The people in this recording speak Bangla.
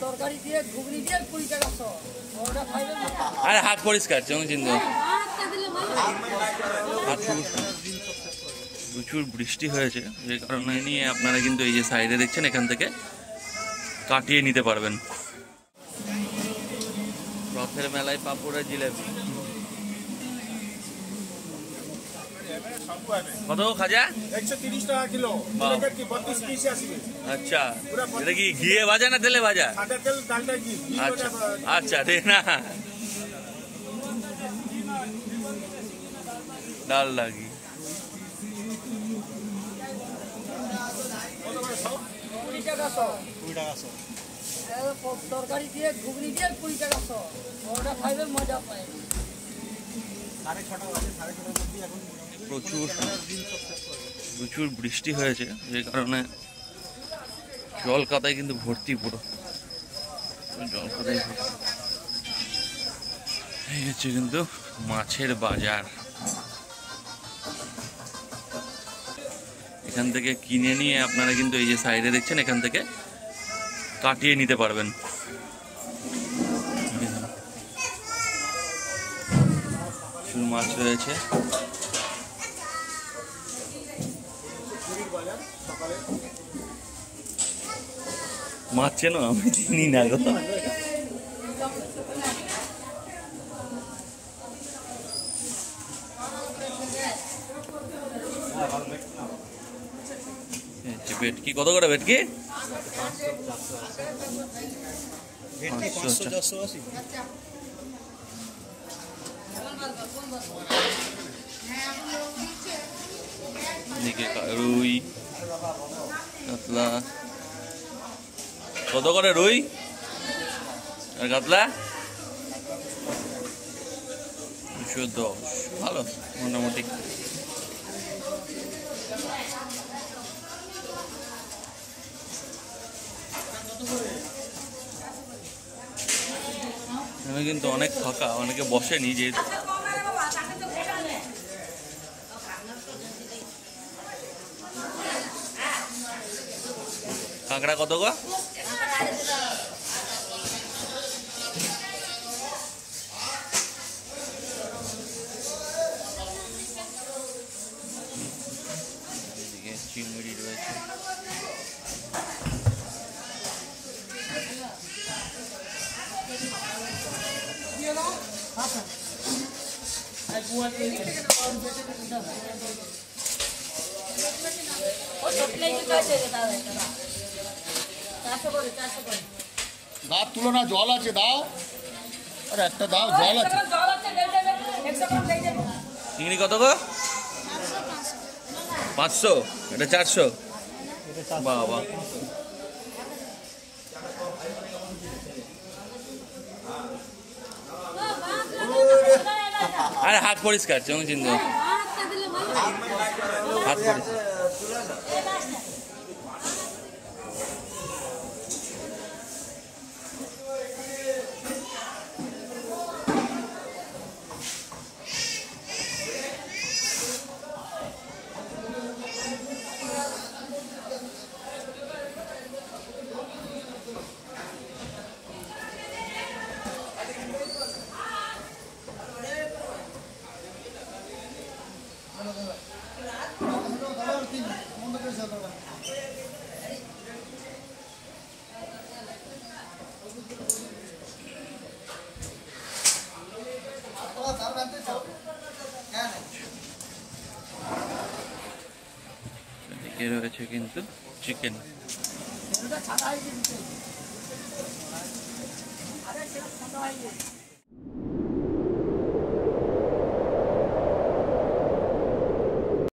তরকারি দিয়ে ঘুগনি দিয়ে 20 টাকা শ। ওটা খাইবে না। আরে হাত পরিষ্কার চোখ চিন্তা। হাতটা দিলে ভালো। প্রচুর বৃষ্টি হয়েছে, যে কারণে নিয়ে আপনারা কিন্তু এই যে সাইডে দেখছেন এখান থেকে কাটিয়ে নিতে পারবেন। রথের মেলায় পাপড় আর জিলাপি। কত খাজা? 130 টাকা কিলো। প্যাকেট কি 32 পিস আসবে। আচ্ছা, এটা কি ঘিয়ে ভাজা না তেলে ভাজা? সাদা তেল ডালটা ঘি। আচ্ছা আচ্ছা, ঠিক না, ডাল লাগি। 20 টাকা শ। 20 টাকা শ। তরকারি দিয়ে ঘুগনি দিয়ে 20 টাকা শ। ওটা খাইবে মজা পায়। 6:30 বাজে, 6:30 মধ্যে এখন প্রচুর বৃষ্টি হয়েছে, যে কারণে জলকাদায় কিন্তু ভর্তি, পুরো জলকাদায় ভর্তি। এই হচ্ছে কিন্তু মাছের বাজার। এখান থেকে কিনে নিয়ে আপনারা কিন্তু এই যে সাইডে দেখছেন এখান থেকে কাটিয়ে নিতে পারবেন। মাছ রয়েছে। মাছ চেনো? আমি চিনি না গো। ভেটকি কত করে? ভেটকি 500-480। রুই কাতলা কত করে? রুই আর কাতলা 210। ভালো মোটামুটি। এখানে কিন্তু অনেক ফাঁকা, অনেকে বসেনি যেহেতু। কাঁকড়া কত গো? চিংড়ি রয়েছে। দাঁত তুলো না, জল আছে দাও। আরে একটা দাও, জল আছে। চিংড়ি কত গো? 500। এটা 400। বাবা, আরে হাত পরিষ্কার চোখ চিন্তা। হাত পরিষ্কার। এদিকে রয়েছে কিন্তু চিকেন।